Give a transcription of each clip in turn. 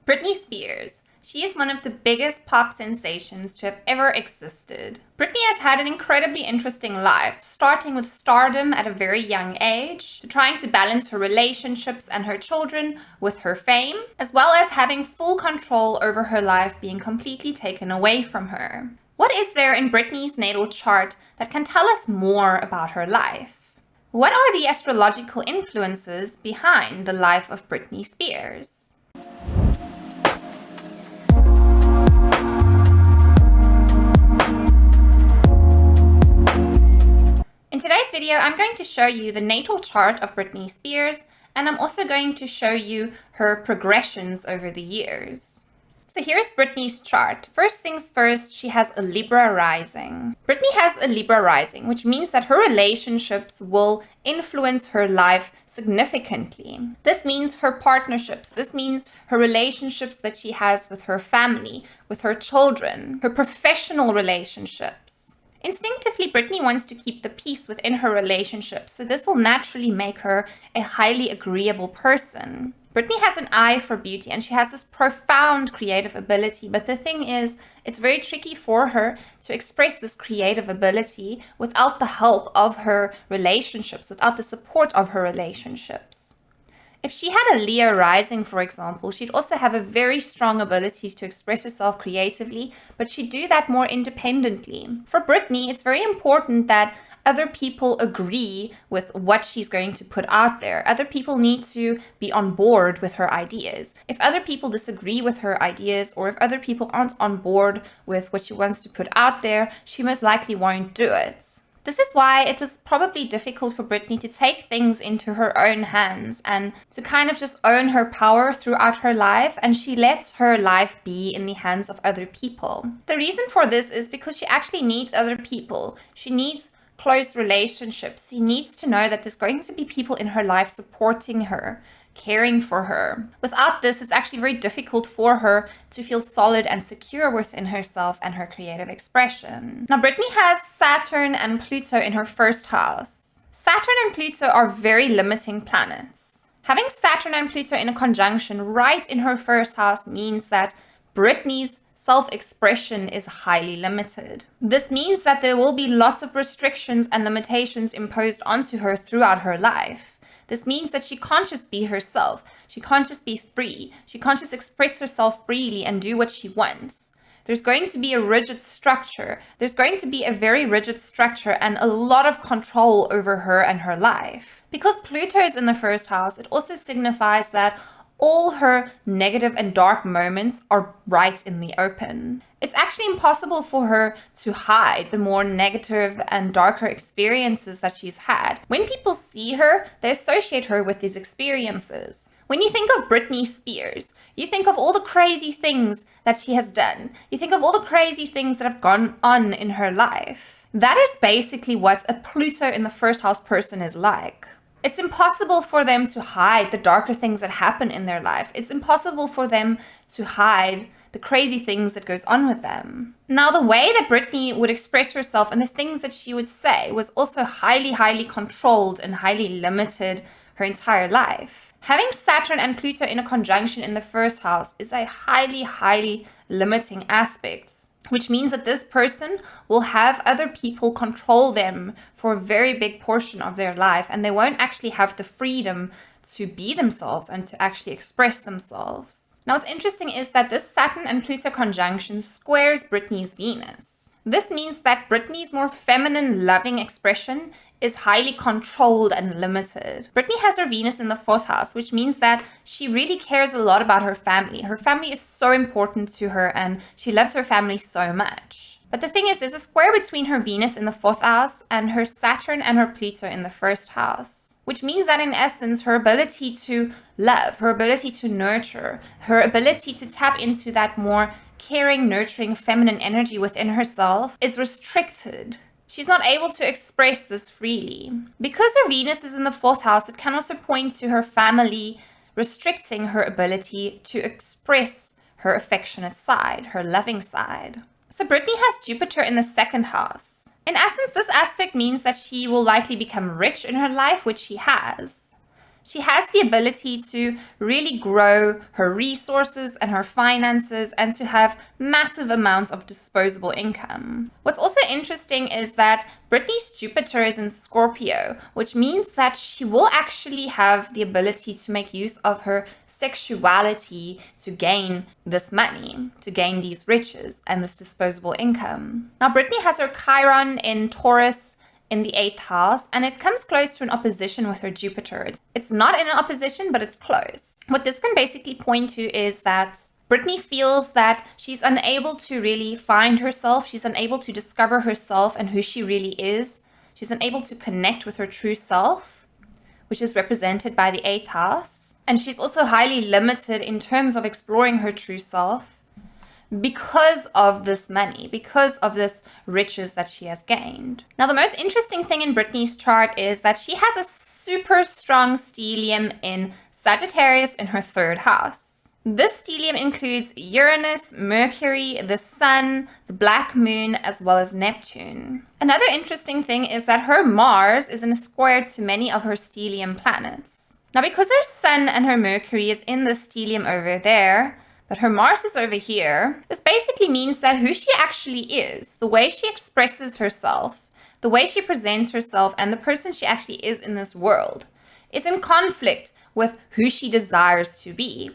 Britney Spears. She is one of the biggest pop sensations to have ever existed. Britney has had an incredibly interesting life, starting with stardom at a very young age, to trying to balance her relationships and her children with her fame, as well as having full control over her life being completely taken away from her. What is there in Britney's natal chart that can tell us more about her life? What are the astrological influences behind the life of Britney Spears? In today's video, I'm going to show you the natal chart of Britney Spears, and I'm also going to show you her progressions over the years. So here's Britney's chart. First things first, she has a Libra Rising. Britney has a Libra Rising, which means that her relationships will influence her life significantly. This means her partnerships. This means her relationships that she has with her family, with her children, her professional relationships. Instinctively, Britney wants to keep the peace within her relationships, so this will naturally make her a highly agreeable person. Britney has an eye for beauty and she has this profound creative ability, but the thing is, it's very tricky for her to express this creative ability without the help of her relationships, without the support of her relationships. If she had a Leo rising, for example, she'd also have a very strong ability to express herself creatively, but she'd do that more independently. For Britney, it's very important that other people agree with what she's going to put out there. Other people need to be on board with her ideas. If other people disagree with her ideas, or if other people aren't on board with what she wants to put out there, she most likely won't do it. This is why it was probably difficult for Britney to take things into her own hands and to kind of just own her power throughout her life, and she lets her life be in the hands of other people. The reason for this is because she actually needs other people. She needs close relationships. She needs to know that there's going to be people in her life supporting her, caring for her. Without this, it's actually very difficult for her to feel solid and secure within herself and her creative expression. Now, Britney has Saturn and Pluto in her first house. Saturn and Pluto are very limiting planets. Having Saturn and Pluto in a conjunction right in her first house means that Britney's self-expression is highly limited. This means that there will be lots of restrictions and limitations imposed onto her throughout her life. This means that she can't just be herself. She can't just be free. She can't just express herself freely and do what she wants. There's going to be a rigid structure. There's going to be a very rigid structure and a lot of control over her and her life. Because Pluto is in the first house, it also signifies that all her negative and dark moments are right in the open. It's actually impossible for her to hide the more negative and darker experiences that she's had. When people see her, they associate her with these experiences. When you think of Britney Spears, you think of all the crazy things that she has done. You think of all the crazy things that have gone on in her life. That is basically what a Pluto in the first house person is like. It's impossible for them to hide the darker things that happen in their life. It's impossible for them to hide the crazy things that goes on with them. Now, the way that Britney would express herself and the things that she would say was also highly controlled and highly limited her entire life. Having Saturn and Pluto in a conjunction in the first house is a highly limiting aspect, which means that this person will have other people control them for a very big portion of their life, and they won't actually have the freedom to be themselves and to actually express themselves. Now, what's interesting is that this Saturn and Pluto conjunction squares Britney's Venus. This means that Britney's more feminine, loving expression is highly controlled and limited. Britney has her Venus in the fourth house, which means that she really cares a lot about her family. Her family is so important to her and she loves her family so much. But the thing is, there's a square between her Venus in the fourth house and her Saturn and her Pluto in the first house, which means that in essence, her ability to love, her ability to nurture, her ability to tap into that more caring, nurturing, feminine energy within herself is restricted. She's not able to express this freely. Because her Venus is in the fourth house, it can also point to her family restricting her ability to express her affectionate side, her loving side. So Britney has Jupiter in the second house. In essence, this aspect means that she will likely become rich in her life, which she has. She has the ability to really grow her resources and her finances and to have massive amounts of disposable income. What's also interesting is that Britney's Jupiter is in Scorpio, which means that she will actually have the ability to make use of her sexuality to gain this money, to gain these riches and this disposable income. Now, Britney has her Chiron in Taurus in the 8th house, and it comes close to an opposition with her Jupiter. It's not in an opposition, but it's close. What this can basically point to is that Britney feels that she's unable to really find herself. She's unable to discover herself and who she really is. She's unable to connect with her true self, which is represented by the 8th house. And she's also highly limited in terms of exploring her true self because of this money, because of this riches that she has gained. Now, the most interesting thing in Britney's chart is that she has a super strong stellium in Sagittarius in her 3rd house. This stellium includes Uranus, Mercury, the Sun, the Black Moon, as well as Neptune. Another interesting thing is that her Mars is in a square to many of her stellium planets. Now, because her Sun and her Mercury is in the stellium over there, but her Mars is over here, this basically means that who she actually is, the way she expresses herself, the way she presents herself, and the person she actually is in this world is in conflict with who she desires to be.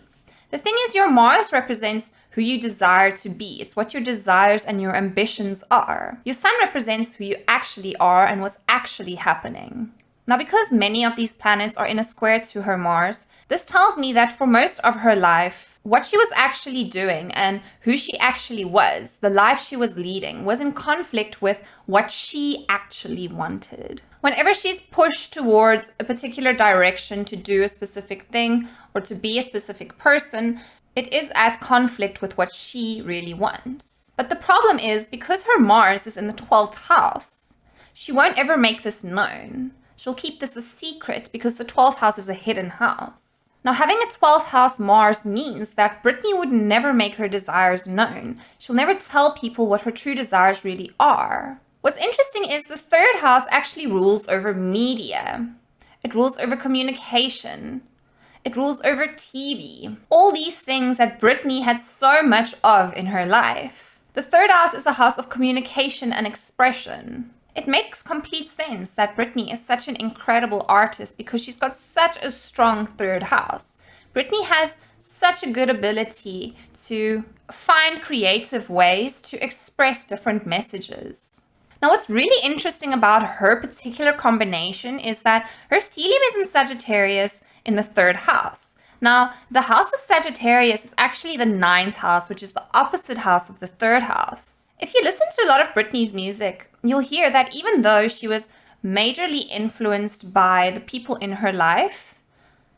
The thing is, your Mars represents who you desire to be. It's what your desires and your ambitions are. Your Sun represents who you actually are and what's actually happening. Now, because many of these planets are in a square to her Mars, this tells me that for most of her life, what she was actually doing and who she actually was, the life she was leading, was in conflict with what she actually wanted. Whenever she's pushed towards a particular direction to do a specific thing or to be a specific person, it is at conflict with what she really wants. But the problem is, because her Mars is in the 12th house, she won't ever make this known. She'll keep this a secret because the 12th house is a hidden house. Now, having a 12th house Mars means that Britney would never make her desires known. She'll never tell people what her true desires really are. What's interesting is the 3rd house actually rules over media. It rules over communication. It rules over TV. All these things that Britney had so much of in her life. The 3rd house is a house of communication and expression. It makes complete sense that Britney is such an incredible artist because she's got such a strong 3rd house. Britney has such a good ability to find creative ways to express different messages. Now, what's really interesting about her particular combination is that her stellium is in Sagittarius in the 3rd house. Now, the house of Sagittarius is actually the 9th house, which is the opposite house of the 3rd house. If you listen to a lot of Britney's music, you'll hear that even though she was majorly influenced by the people in her life,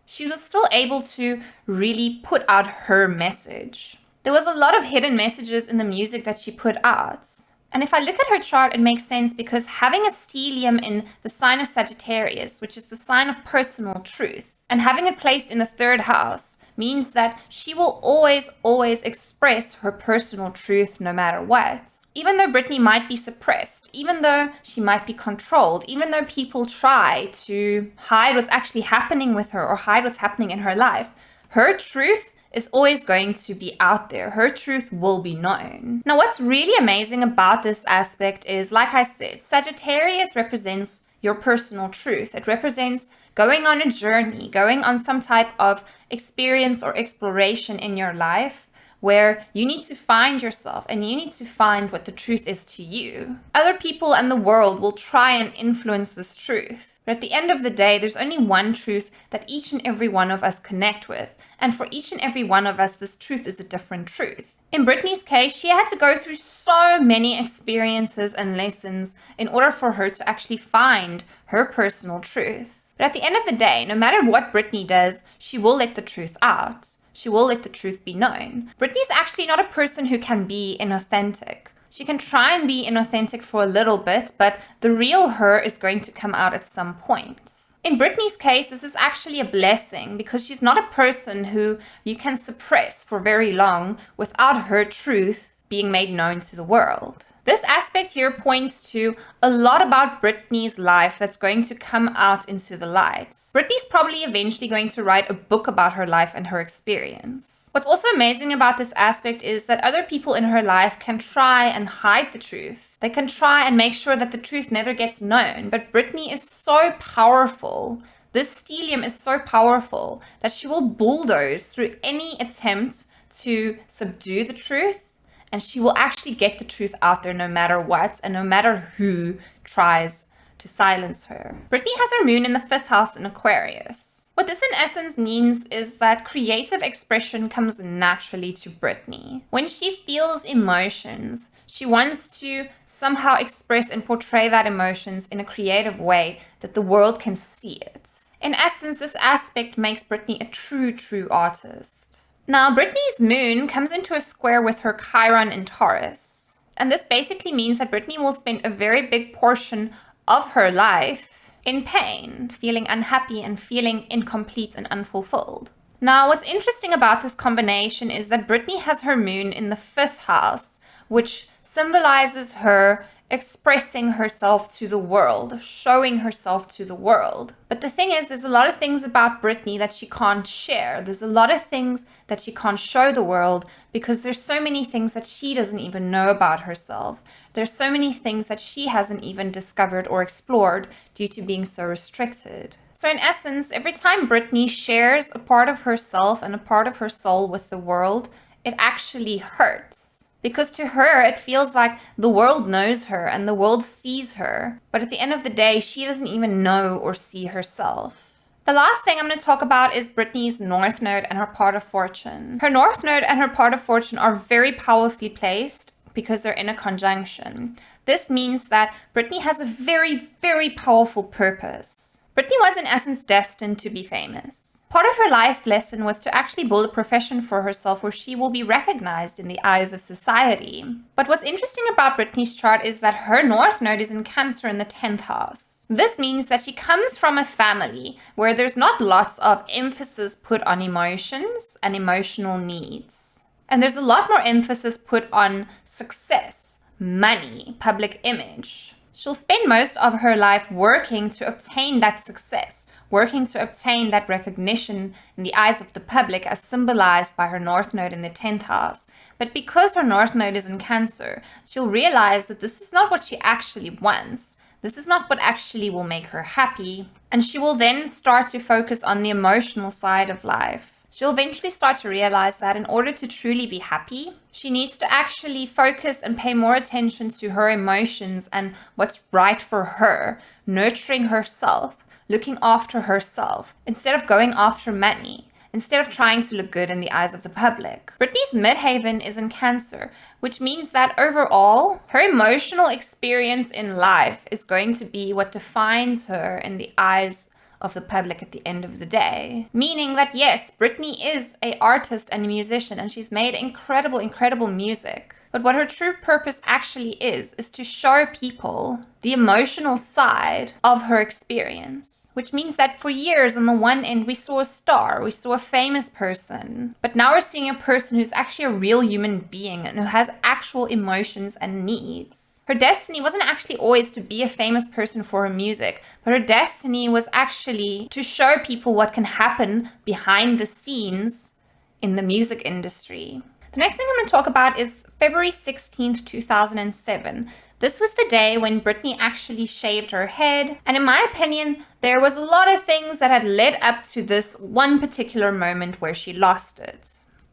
she was still able to really put out her message. There was a lot of hidden messages in the music that she put out. And if I look at her chart, it makes sense because having a stellium in the sign of Sagittarius, which is the sign of personal truth, and having it placed in the 3rd house means that she will always express her personal truth no matter what. Even though Britney might be suppressed, even though she might be controlled, even though people try to hide what's actually happening with her or hide what's happening in her life, her truth is always going to be out there. Her truth will be known. Now, what's really amazing about this aspect is, like I said, Sagittarius represents your personal truth. It represents going on a journey, going on some type of experience or exploration in your life where you need to find yourself and you need to find what the truth is to you. Other people and the world will try and influence this truth. But at the end of the day, there's only one truth that each and every one of us connect with. And for each and every one of us, this truth is a different truth. In Britney's case, she had to go through so many experiences and lessons in order for her to actually find her personal truth. But at the end of the day, no matter what Britney does, she will let the truth out. She will let the truth be known. Britney's actually not a person who can be inauthentic. She can try and be inauthentic for a little bit, but the real her is going to come out at some point. In Britney's case, this is actually a blessing because she's not a person who you can suppress for very long without her truth being made known to the world. This aspect here points to a lot about Britney's life that's going to come out into the light. Britney's probably eventually going to write a book about her life and her experience. What's also amazing about this aspect is that other people in her life can try and hide the truth. They can try and make sure that the truth never gets known. But Britney is so powerful. This stellium is so powerful that she will bulldoze through any attempt to subdue the truth. And she will actually get the truth out there no matter what and no matter who tries to silence her. Britney has her moon in the 5th house in Aquarius. What this in essence means is that creative expression comes naturally to Britney. When she feels emotions, she wants to somehow express and portray that emotions in a creative way that the world can see it. In essence, this aspect makes Britney a true artist. Now, Britney's moon comes into a square with her Chiron in Taurus. And this basically means that Britney will spend a very big portion of her life in pain, feeling unhappy and feeling incomplete and unfulfilled. Now, what's interesting about this combination is that Britney has her moon in the 5th house, which symbolizes her expressing herself to the world, showing herself to the world. But the thing is, there's a lot of things about Britney that she can't share. There's a lot of things that she can't show the world because there's so many things that she doesn't even know about herself. There's so many things that she hasn't even discovered or explored due to being so restricted. So in essence, every time Britney shares a part of herself and a part of her soul with the world, it actually hurts. Because to her, it feels like the world knows her and the world sees her. But at the end of the day, she doesn't even know or see herself. The last thing I'm going to talk about is Britney's North Node and her part of fortune. Her North Node and her part of fortune are very powerfully placed because they're in a conjunction. This means that Britney has a very powerful purpose. Britney was in essence destined to be famous. Part of her life lesson was to actually build a profession for herself where she will be recognized in the eyes of society. But what's interesting about Britney's chart is that her North Node is in Cancer in the 10th house. This means that she comes from a family where there's not lots of emphasis put on emotions and emotional needs. And there's a lot more emphasis put on success, money, public image. She'll spend most of her life working to obtain that success, working to obtain that recognition in the eyes of the public as symbolized by her North Node in the 10th house. But because her North Node is in Cancer, she'll realize that this is not what she actually wants. This is not what actually will make her happy. And she will then start to focus on the emotional side of life. She'll eventually start to realize that in order to truly be happy, she needs to actually focus and pay more attention to her emotions and what's right for her, nurturing herself, looking after herself, instead of going after money, instead of trying to look good in the eyes of the public. Britney's midheaven is in Cancer, which means that overall, her emotional experience in life is going to be what defines her in the eyes of the public at the end of the day. Meaning that yes, Britney is an artist and a musician, and she's made incredible music. But what her true purpose actually is to show people the emotional side of her experience. Which means that for years, on the one end, we saw a star, we saw a famous person. But now we're seeing a person who's actually a real human being and who has actual emotions and needs. Her destiny wasn't actually always to be a famous person for her music, but her destiny was actually to show people what can happen behind the scenes in the music industry. The next thing I'm going to talk about is February 16th, 2007. This was the day when Britney actually shaved her head. And in my opinion, there was a lot of things that had led up to this one particular moment where she lost it.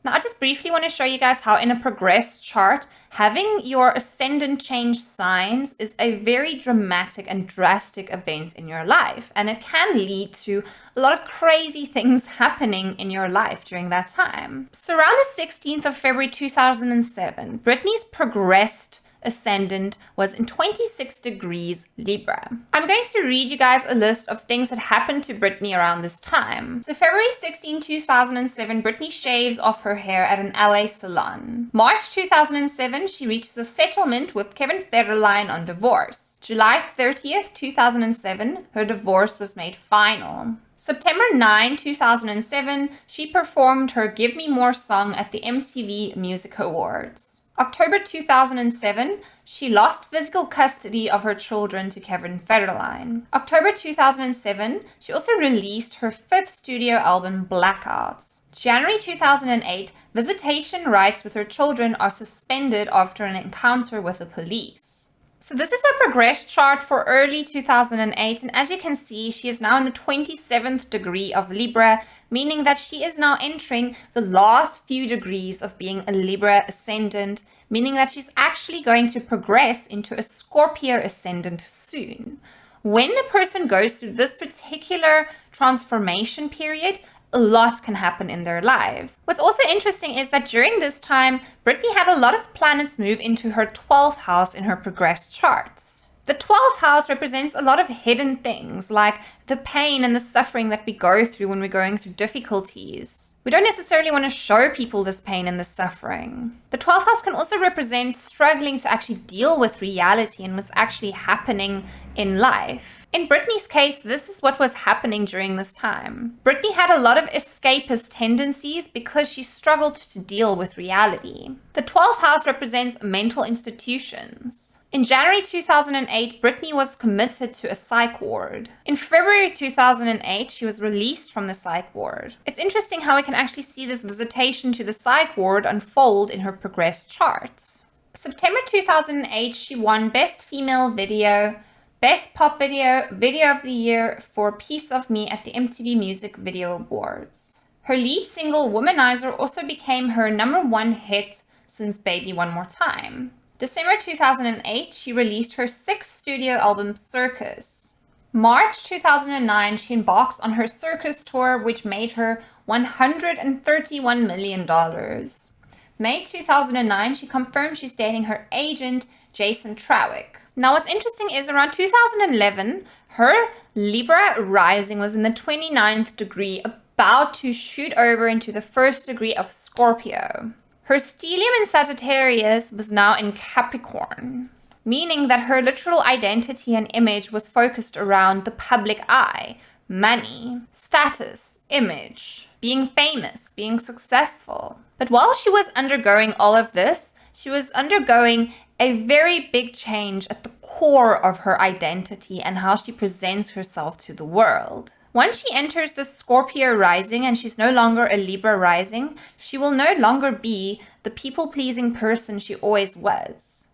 Now, I just briefly want to show you guys how in a progressed chart, having your ascendant change signs is a very dramatic and drastic event in your life. And it can lead to a lot of crazy things happening in your life during that time. So around the 16th of February 2007, Britney's progressed ascendant was in 26 degrees Libra. I'm going to read you guys a list of things that happened to Britney around this time. So February 16, 2007, Britney shaves off her hair at an LA salon. March 2007, she reaches a settlement with Kevin Federline on divorce. July 30th, 2007, her divorce was made final. September 9, 2007, she performed her Give Me More song at the MTV Music Awards. October 2007, she lost physical custody of her children to Kevin Federline. October 2007, she also released her 5th studio album, Blackouts. January 2008, visitation rights with her children are suspended after an encounter with the police. So this is her progress chart for early 2008, and as you can see, she is now in the 27th degree of Libra, meaning that she is now entering the last few degrees of being a Libra ascendant, meaning that she's actually going to progress into a Scorpio ascendant soon. When a person goes through this particular transformation period, a lot can happen in their lives. What's also interesting is that during this time, Britney had a lot of planets move into her 12th house in her progress charts. The 12th house represents a lot of hidden things, like the pain and the suffering that we go through when we're going through difficulties. We don't necessarily want to show people this pain and this suffering. The 12th house can also represent struggling to actually deal with reality and what's actually happening in life. In Britney's case, this is what was happening during this time. Britney had a lot of escapist tendencies because she struggled to deal with reality. The 12th house represents mental institutions. In January 2008, Britney was committed to a psych ward. In February 2008, she was released from the psych ward. It's interesting how we can actually see this visitation to the psych ward unfold in her progress charts. September 2008, she won Best Female Video, Best Pop Video, Video of the Year for Piece of Me at the MTV Music Video Awards. Her lead single, Womanizer, also became her #1 hit since Baby One More Time. December 2008, she released her 6th studio album, Circus. March 2009, she embarks on her Circus tour, which made her $131 million. May 2009, she confirmed she's dating her agent, Jason Trawick. Now, what's interesting is around 2011, her Libra Rising was in the 29th degree, about to shoot over into the 1st degree of Scorpio. Her stellium in Sagittarius was now in Capricorn, meaning that her literal identity and image was focused around the public eye, money, status, image, being famous, being successful. But while she was undergoing all of this, she was undergoing a very big change at the core of her identity and how she presents herself to the world. Once she enters the Scorpio rising and she's no longer a Libra rising, she will no longer be the people-pleasing person she always was.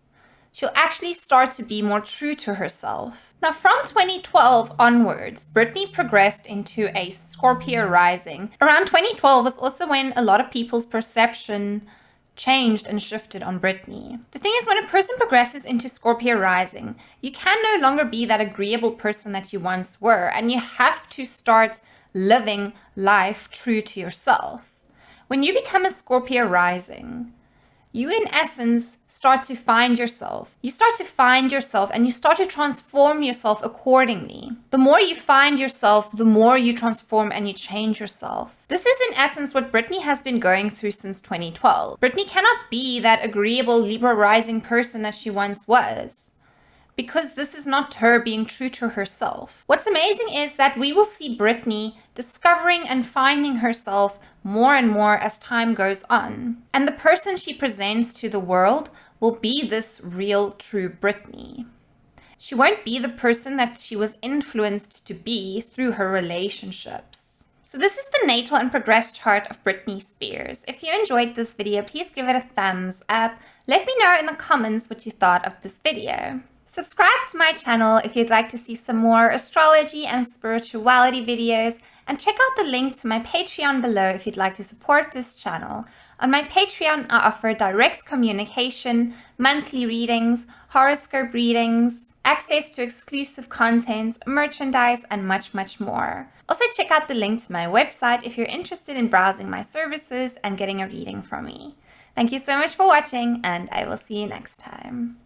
She'll actually start to be more true to herself. Now, from 2012 onwards, Britney progressed into a Scorpio rising. Around 2012 was also when a lot of people's perception changed and shifted on Britney. The thing is, when a person progresses into Scorpio rising, you can no longer be that agreeable person that you once were, and you have to start living life true to yourself. When you become a Scorpio rising, you in essence start to find yourself. You start to find yourself and you start to transform yourself accordingly. The more you find yourself, the more you transform and you change yourself. This is in essence what Britney has been going through since 2012. Britney cannot be that agreeable Libra rising person that she once was, because this is not her being true to herself. What's amazing is that we will see Britney discovering and finding herself more and more as time goes on. And the person she presents to the world will be this real, true Britney. She won't be the person that she was influenced to be through her relationships. So this is the natal and progress chart of Britney Spears. If you enjoyed this video, please give it a thumbs up. Let me know in the comments what you thought of this video. Subscribe to my channel if you'd like to see some more astrology and spirituality videos, and check out the link to my Patreon below if you'd like to support this channel. On my Patreon, I offer direct communication, monthly readings, horoscope readings, access to exclusive content, merchandise, and much, much more. Also, check out the link to my website if you're interested in browsing my services and getting a reading from me. Thank you so much for watching, and I will see you next time.